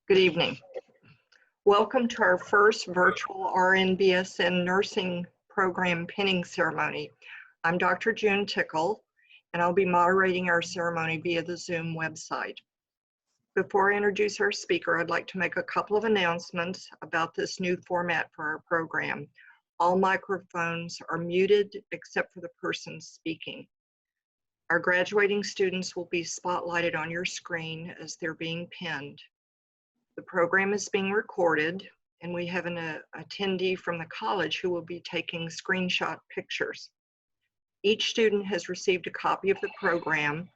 Good evening. Welcome to our first virtual RN-BSN nursing program pinning ceremony. I'm Dr. June Tickle, and I'll be moderating our ceremony via the Zoom website. Before I introduce our speaker, I'd like to make a couple of announcements about this new format for our program. All microphones are muted except for the person speaking. Our graduating students will be spotlighted on your screen as they're being pinned. The program is being recorded, and we have an attendee from the college who will be taking screenshot pictures. Each student has received a copy of the program,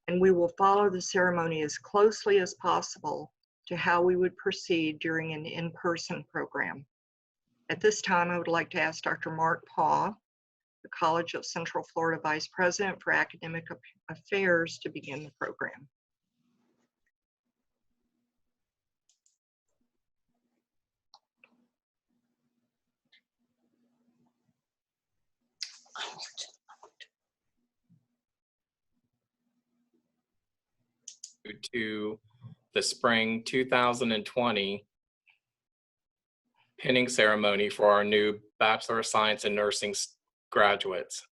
and we will follow the ceremony as closely as possible to how we would proceed during an in-person program. At this time, I would like to ask Dr. Mark Paugh, the College of Central Florida Vice President for Academic Affairs, to begin the program. To the spring 2020 pinning ceremony for our new Bachelor of Science in Nursing graduates.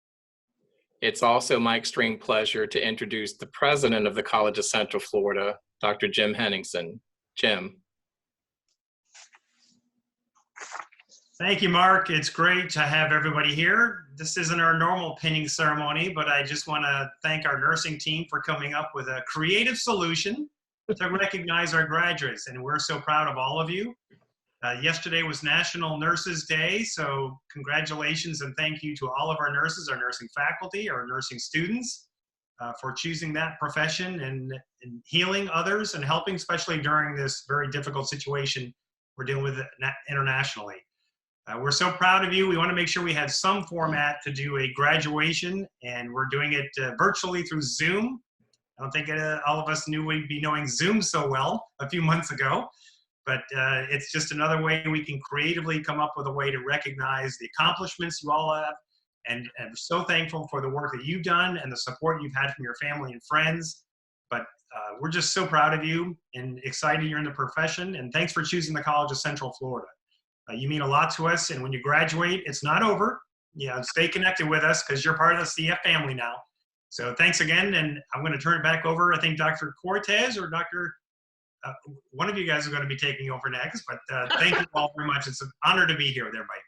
It's also my extreme pleasure to introduce the president of the College of Central Florida, Dr. Jim Henningsen. Jim. Thank you, Mark. It's great to have everybody here. This isn't our normal pinning ceremony, but I just want to thank our nursing team for coming up with a creative solution to recognize our graduates, and we're so proud of all of you. Yesterday was National Nurses Day, so congratulations and thank you to all of our nurses, our nursing faculty, our nursing students for choosing that profession and healing others and helping, especially during this very difficult situation we're dealing with internationally. We're so proud of you. We want to make sure we had some format to do a graduation, and we're doing it virtually through Zoom. I don't think all of us knew we'd be knowing Zoom so well a few months ago, but it's just another way we can creatively come up with a way to recognize the accomplishments you all have, and I'm so thankful for the work that you've done and the support you've had from your family and friends. But we're just so proud of you and excited you're in the profession, and thanks for choosing the College of Central Florida. You mean a lot to us, and when you graduate, it's not over. Yeah, stay connected with us because you're part of the CF family now. So thanks again, and I'm going to turn it back over. I think Dr. Cortez or Dr. One of you guys are going to be taking over next, but thank you all very much. It's an honor to be here with everybody.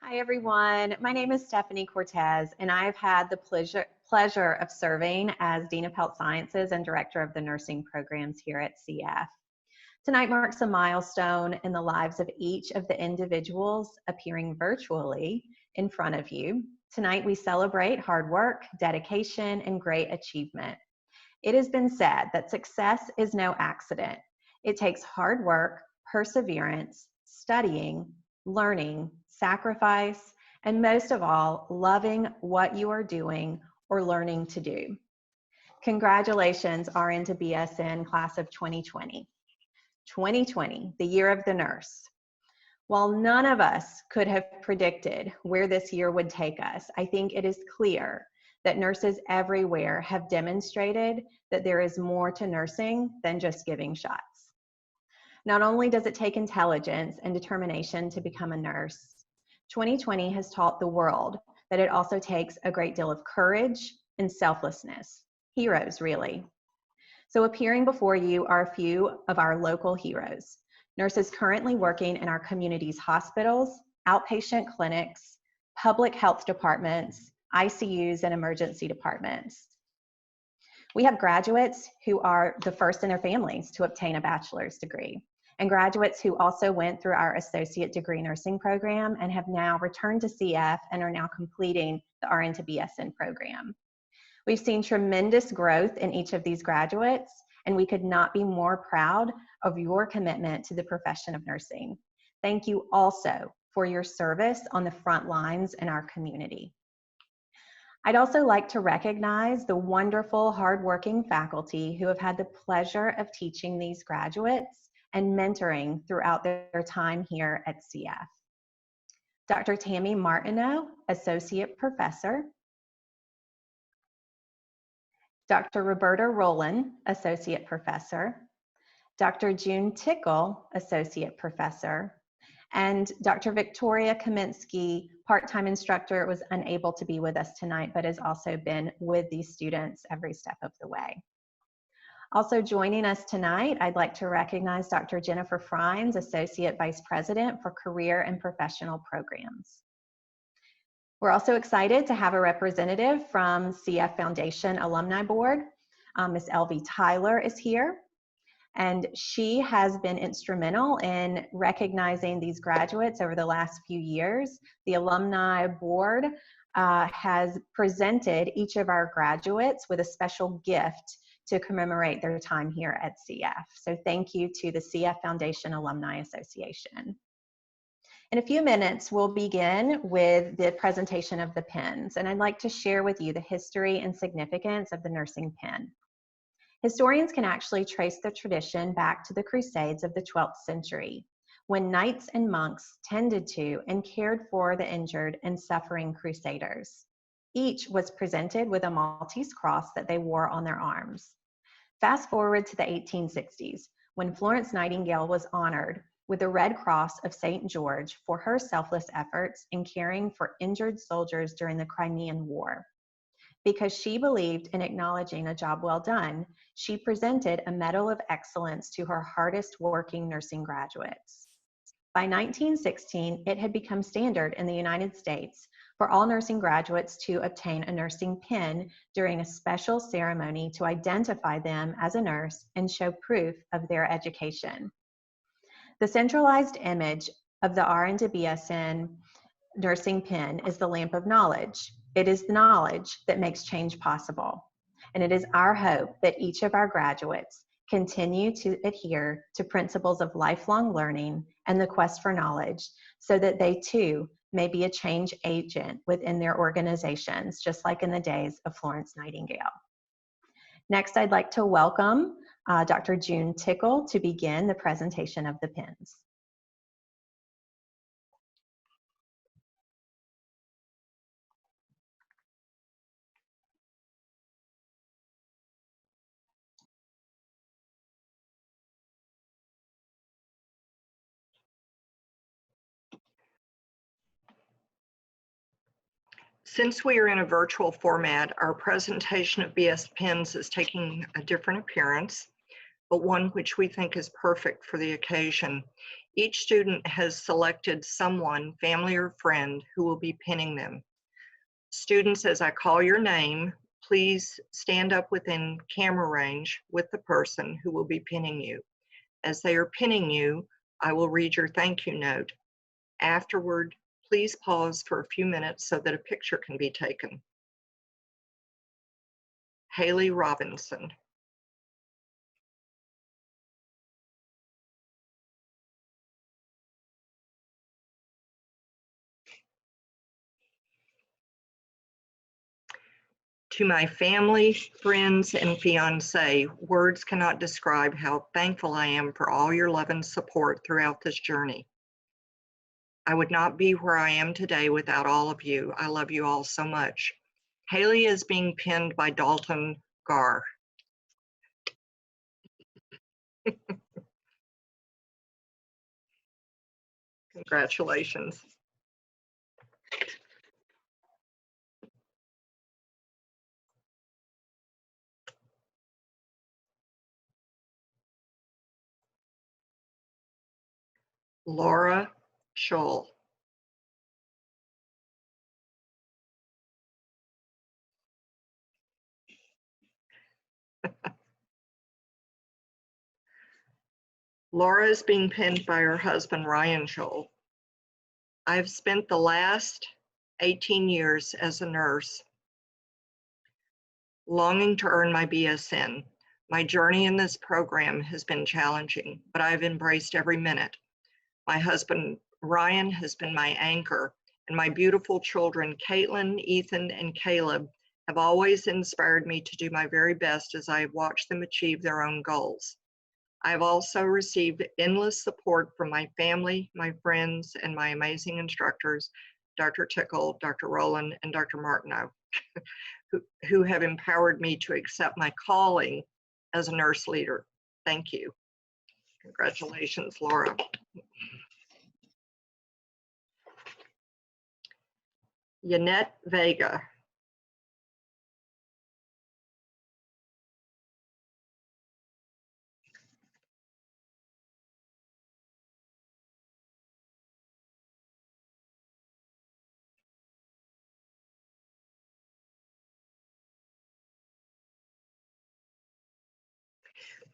Hi, everyone. My name is Stephanie Cortez, and I've had the pleasure of serving as Dean of Health Sciences and Director of the Nursing Programs here at CF. Tonight marks a milestone in the lives of each of the individuals appearing virtually in front of you. Tonight we celebrate hard work, dedication, and great achievement. It has been said that success is no accident. It takes hard work, perseverance, studying, learning, sacrifice, and most of all, loving what you are doing or learning to do. Congratulations, RN to BSN class of 2020. 2020, the year of the nurse. While none of us could have predicted where this year would take us, I think it is clear that nurses everywhere have demonstrated that there is more to nursing than just giving shots. Not only does it take intelligence and determination to become a nurse, 2020 has taught the world that it also takes a great deal of courage and selflessness. Heroes, really. So appearing before you are a few of our local heroes, nurses currently working in our community's hospitals, outpatient clinics, public health departments, ICUs, and emergency departments. We have graduates who are the first in their families to obtain a bachelor's degree, and graduates who also went through our associate degree nursing program and have now returned to CF and are now completing the RN to BSN program. We've seen tremendous growth in each of these graduates, and we could not be more proud of your commitment to the profession of nursing. Thank you also for your service on the front lines in our community. I'd also like to recognize the wonderful, hardworking faculty who have had the pleasure of teaching these graduates and mentoring throughout their time here at CF. Dr. Tammy Martineau, Associate Professor. Dr. Roberta Rowland, Associate Professor, Dr. June Tickle, Associate Professor, and Dr. Victoria Kaminsky, part-time instructor, was unable to be with us tonight, but has also been with these students every step of the way. Also joining us tonight, I'd like to recognize Dr. Jennifer Frines, Associate Vice President for Career and Professional Programs. We're also excited to have a representative from CF Foundation Alumni Board. Ms. Elvie Tyler is here, and she has been instrumental in recognizing these graduates over the last few years. The Alumni Board has presented each of our graduates with a special gift to commemorate their time here at CF. So thank you to the CF Foundation Alumni Association. In a few minutes, we'll begin with the presentation of the pins, and I'd like to share with you the history and significance of the nursing pin. Historians can actually trace the tradition back to the Crusades of the 12th century, when knights and monks tended to and cared for the injured and suffering crusaders. Each was presented with a Maltese cross that they wore on their arms. Fast forward to the 1860s, when Florence Nightingale was honored with the Red Cross of St. George for her selfless efforts in caring for injured soldiers during the Crimean War. Because she believed in acknowledging a job well done, she presented a Medal of Excellence to her hardest working nursing graduates. By 1916, it had become standard in the United States for all nursing graduates to obtain a nursing pin during a special ceremony to identify them as a nurse and show proof of their education. The centralized image of the RN to BSN nursing pin is the lamp of knowledge. It is the knowledge that makes change possible. And it is our hope that each of our graduates continue to adhere to principles of lifelong learning and the quest for knowledge so that they too may be a change agent within their organizations, just like in the days of Florence Nightingale. Next, I'd like to welcome Dr. June Tickle to begin the presentation of the pins. Since we are in a virtual format, our presentation of BS Pins is taking a different appearance, but one which we think is perfect for the occasion. Each student has selected someone, family or friend, who will be pinning them. Students, as I call your name, please stand up within camera range with the person who will be pinning you. As they are pinning you, I will read your thank you note. Afterward, please pause for a few minutes so that a picture can be taken. Haley Robinson. To my family, friends, and fiance, words cannot describe how thankful I am for all your love and support throughout this journey. I would not be where I am today without all of you. I love you all so much. Haley is being pinned by Dalton Garr. Congratulations. Laura Scholl. Laura is being pinned by her husband, Ryan Scholl. I've spent the last 18 years as a nurse longing to earn my BSN. My journey in this program has been challenging, but I've embraced every minute. My husband, Ryan, has been my anchor, and my beautiful children, Caitlin, Ethan, and Caleb, have always inspired me to do my very best as I watch them achieve their own goals. I've also received endless support from my family, my friends, and my amazing instructors Dr. Tickle, Dr. Rowland, and Dr. Martineau, who have empowered me to accept my calling as a nurse leader. Thank you. Congratulations, Laura. Yanette Vega.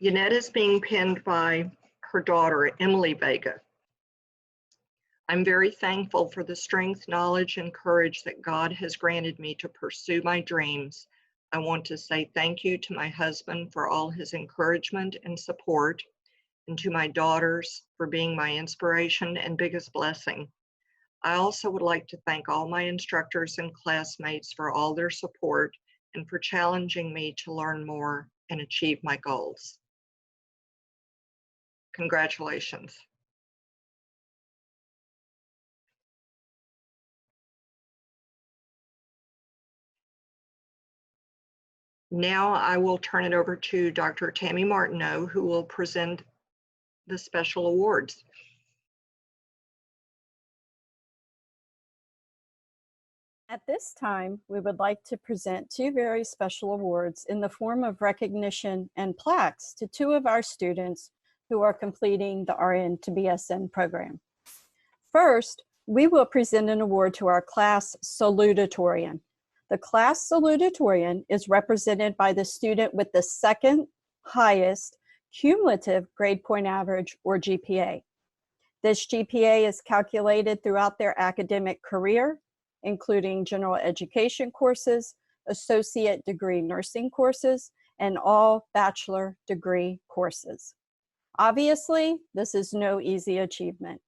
Yanette is being pinned by her daughter, Emily Vega. I'm very thankful for the strength, knowledge, and courage that God has granted me to pursue my dreams. I want to say thank you to my husband for all his encouragement and support, and to my daughters for being my inspiration and biggest blessing. I also would like to thank all my instructors and classmates for all their support and for challenging me to learn more and achieve my goals. Congratulations. Now I will turn it over to Dr. Tammy Martineau, who will present the special awards. At this time, we would like to present two very special awards in the form of recognition and plaques to two of our students who are completing the RN to BSN program. First, we will present an award to our class salutatorian. The class salutatorian is represented by the student with the second highest cumulative grade point average, or GPA. This GPA is calculated throughout their academic career, including general education courses, associate degree nursing courses, and all bachelor degree courses. Obviously, this is no easy achievement.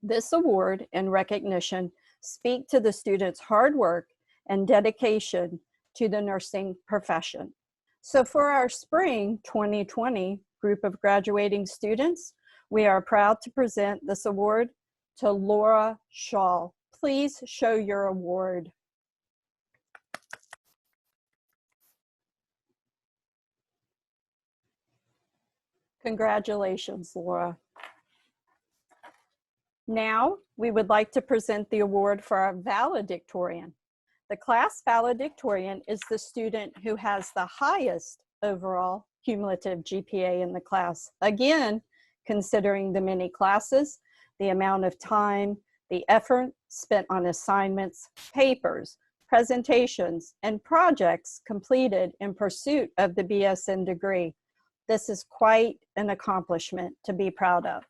This award and recognition speak to the students' hard work and dedication to the nursing profession. So for our spring 2020 group of graduating students, we are proud to present this award to Laura Shaw. Please show your award. Congratulations, Laura. Now, we would like to present the award for our valedictorian. The class valedictorian is the student who has the highest overall cumulative GPA in the class. Again, considering the many classes, the amount of time, the effort spent on assignments, papers, presentations, and projects completed in pursuit of the BSN degree. This is quite an accomplishment to be proud of.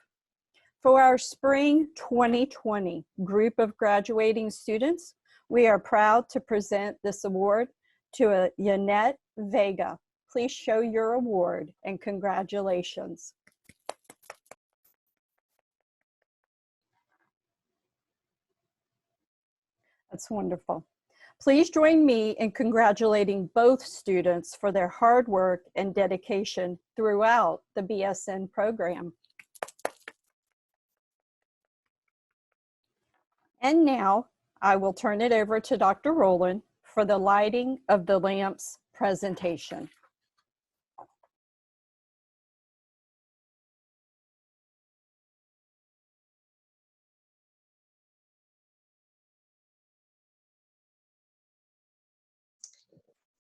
For our spring 2020 group of graduating students, we are proud to present this award to Yanette Vega. Please show your award and congratulations. That's wonderful. Please join me in congratulating both students for their hard work and dedication throughout the BSN program. And now I will turn it over to Dr. Rowland for the lighting of the lamps presentation.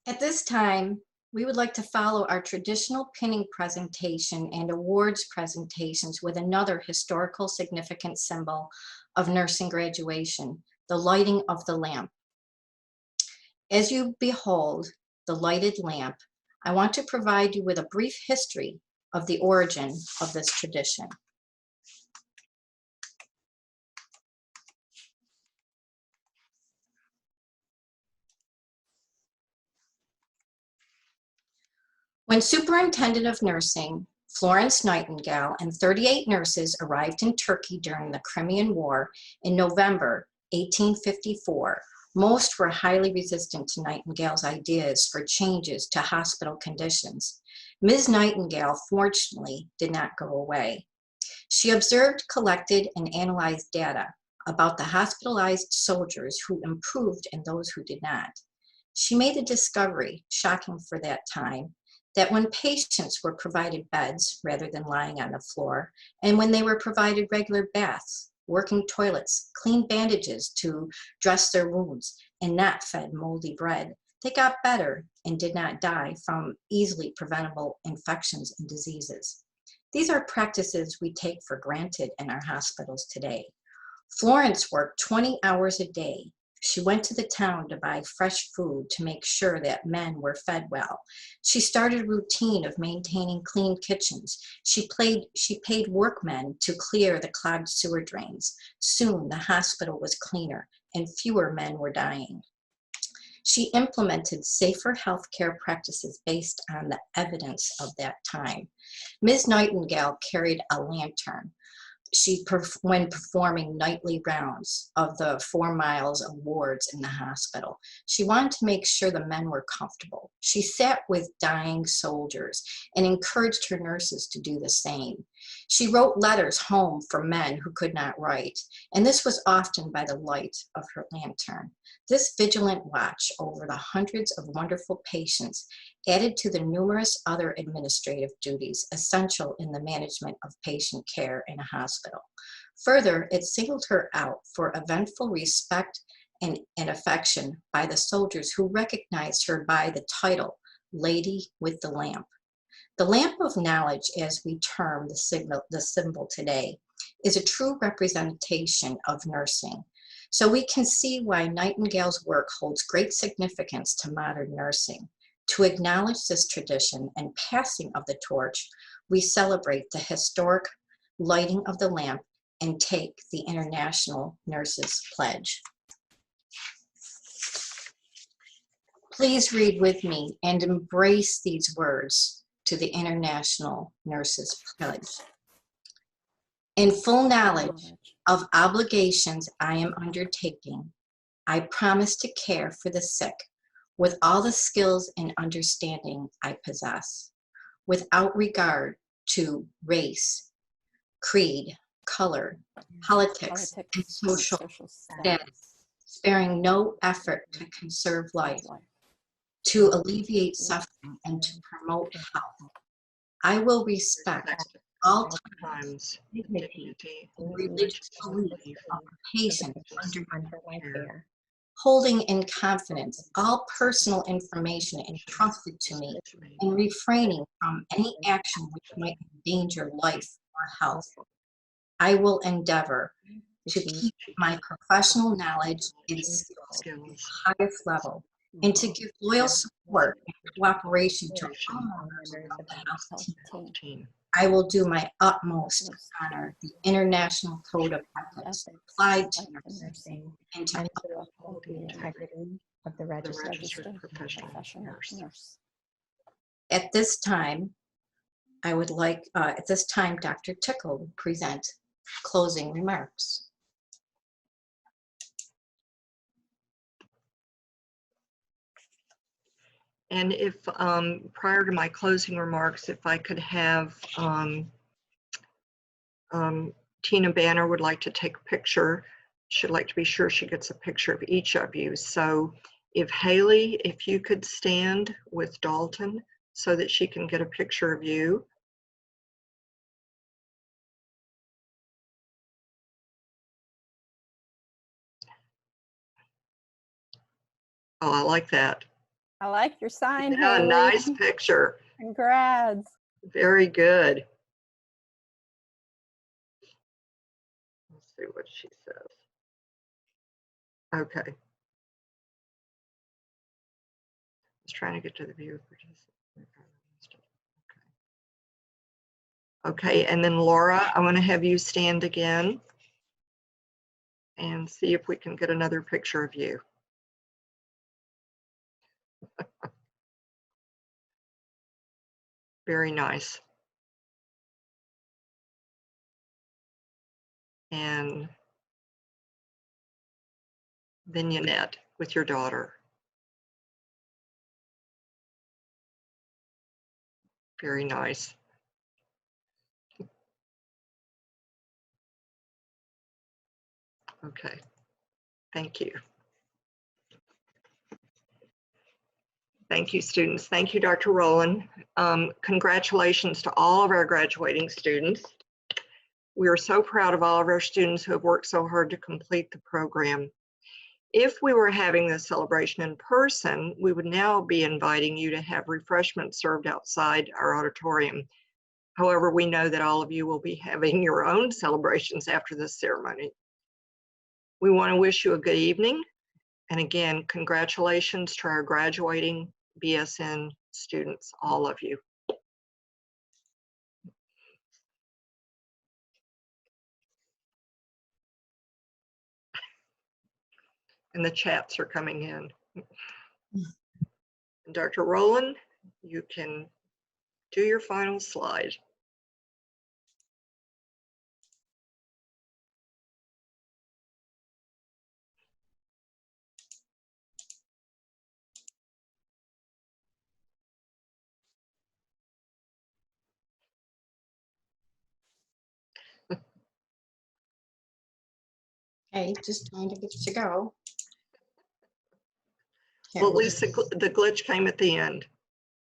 At this time, we would like to follow our traditional pinning presentation and awards presentations with another historical significant symbol of nursing graduation, the lighting of the lamp. As you behold the lighted lamp, I want to provide you with a brief history of the origin of this tradition. When Superintendent of Nursing Florence Nightingale and 38 nurses arrived in Turkey during the Crimean War in November 1854, most were highly resistant to Nightingale's ideas for changes to hospital conditions. Ms. Nightingale, fortunately, did not go away. She observed, collected, and analyzed data about the hospitalized soldiers who improved and those who did not. She made the discovery, shocking for that time, that when patients were provided beds rather than lying on the floor, and when they were provided regular baths, working toilets, clean bandages to dress their wounds, and not fed moldy bread, they got better and did not die from easily preventable infections and diseases. These are practices we take for granted in our hospitals today. Florence worked 20 hours a day. She went to the town to buy fresh food to make sure that men were fed well. She started a routine of maintaining clean kitchens. She paid workmen to clear the clogged sewer drains. Soon the hospital was cleaner and fewer men were dying. She implemented safer healthcare practices based on the evidence of that time. Ms. Nightingale carried a lantern when performing nightly rounds of the 4 miles of wards in the hospital. She wanted to make sure the men were comfortable. She sat with dying soldiers and encouraged her nurses to do the same. She wrote letters home for men who could not write, and this was often by the light of her lantern. This vigilant watch over the hundreds of wonderful patients added to the numerous other administrative duties essential in the management of patient care in a hospital. Further, it singled her out for eventful respect and affection by the soldiers who recognized her by the title, Lady with the Lamp. The lamp of knowledge, as we term the symbol today, is a true representation of nursing. So we can see why Nightingale's work holds great significance to modern nursing. To acknowledge this tradition and passing of the torch, we celebrate the historic lighting of the lamp and take the International Nurses Pledge. Please read with me and embrace these words to the International Nurses Pledge. In full knowledge of obligations I am undertaking, I promise to care for the sick with all the skills and understanding I possess, without regard to race, creed, color, politics, and social status, sparing no effort to conserve life, to alleviate suffering, and to promote health. I will respect all times dignity and religious belief of the patient under my care, holding in confidence all personal information entrusted to me and refraining from any action which might endanger life or health. I will endeavor to keep my professional knowledge and skills at the highest level and to give loyal support and cooperation to all members of the health team. I will do my utmost to honor the International Code of Ethics applied to nursing and to uphold the integrity of the registered professional nurse. At this time, I would like, Dr. Tickle will present closing remarks. And if, prior to my closing remarks, if I could have Tina Banner would like to take a picture. She'd like to be sure she gets a picture of each of you. So if Haley, if you could stand with Dalton so that she can get a picture of you. Oh, I like that. I like your sign, Yeah, Haley. nice picture. Congrats. Very good. Let's see what she says. Okay. Just trying to get to the view. Okay, and then Laura, I want to have you stand again and see if we can get another picture of you. Very nice. And then Yannette with your daughter. Very nice. Okay, thank you. Thank you, students. Thank you, Dr. Rowland. Congratulations to all of our graduating students. We are so proud of all of our students who have worked so hard to complete the program. If we were having this celebration in person, we would now be inviting you to have refreshments served outside our auditorium. However, we know that all of you will be having your own celebrations after this ceremony. We want to wish you a good evening. And again, congratulations to our graduating BSN students, all of you. And the chats are coming in. And Dr. Rowland, you can do your final slide. Okay, just trying to get you to go. Here, Well, at we'll least just- the glitch came at the end.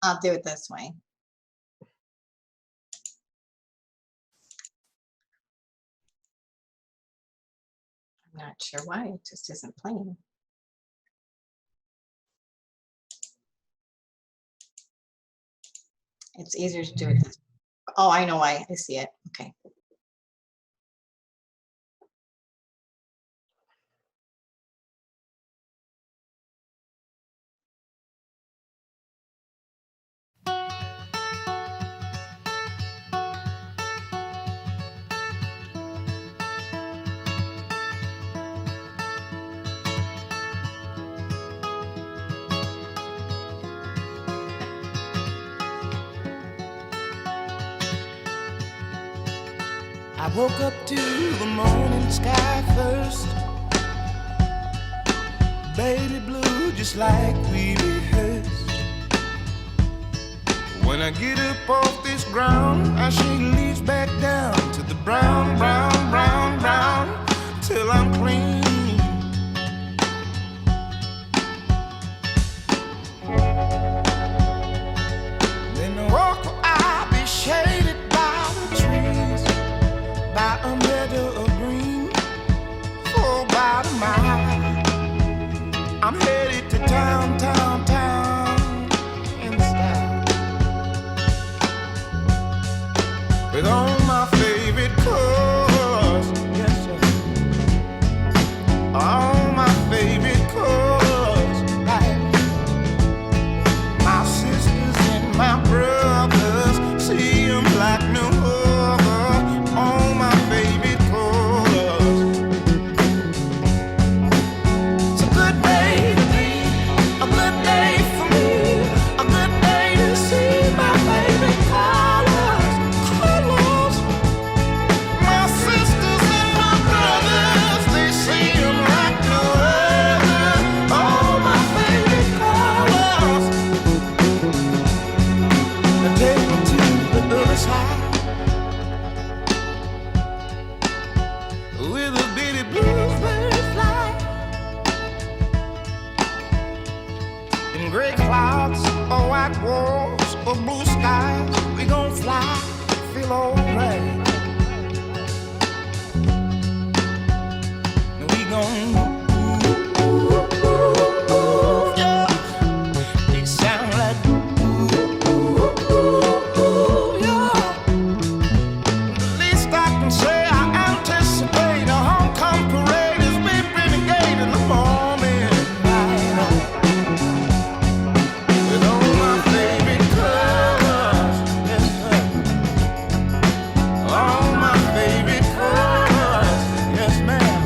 I'll do it this way. I'm not sure why it just isn't playing. It's easier to do it this way. Oh, I know why. I see it. Okay. I woke up to the morning sky first, baby blue just like we rehearsed. When I get up off this ground, I shake leaves back down to the brown, brown, brown, brown, till I'm clean. Then the walk I'll be shaded by the trees, by a meadow of green, for about a mile. I'm headed to town, town, town, in style, with all my favorite colors, yes sir, all my favorite colors, like my sisters and my brothers, see them like no other, all my favorite colors. It's a good day to be, a good day for me, a good day to see my favorite colors, colors. My sisters and my brothers, they see them like no other, all my favorite colors. Now take me to the other side, with a bitty bluebird fly, in gray clouds or white walls or blue skies, we gon' fly, feel alright. We gon' yeah. It sound like yeah. The least I can say, I anticipate a homecoming parade as we renegade in the morning light, with all my favorite colors, yes sir, all my favorite colors, yes ma'am,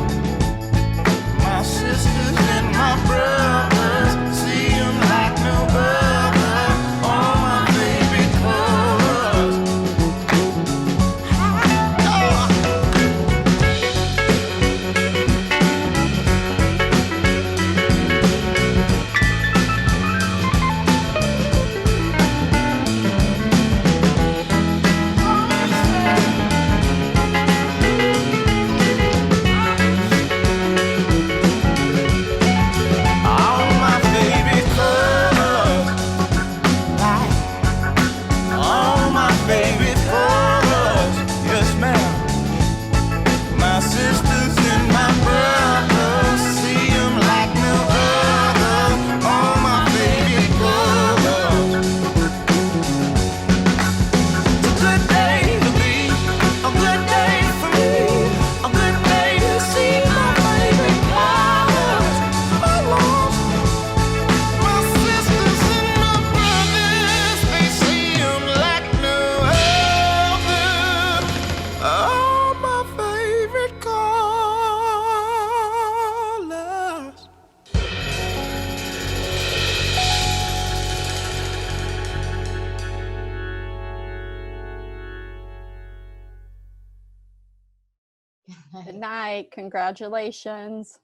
Good night. Congratulations.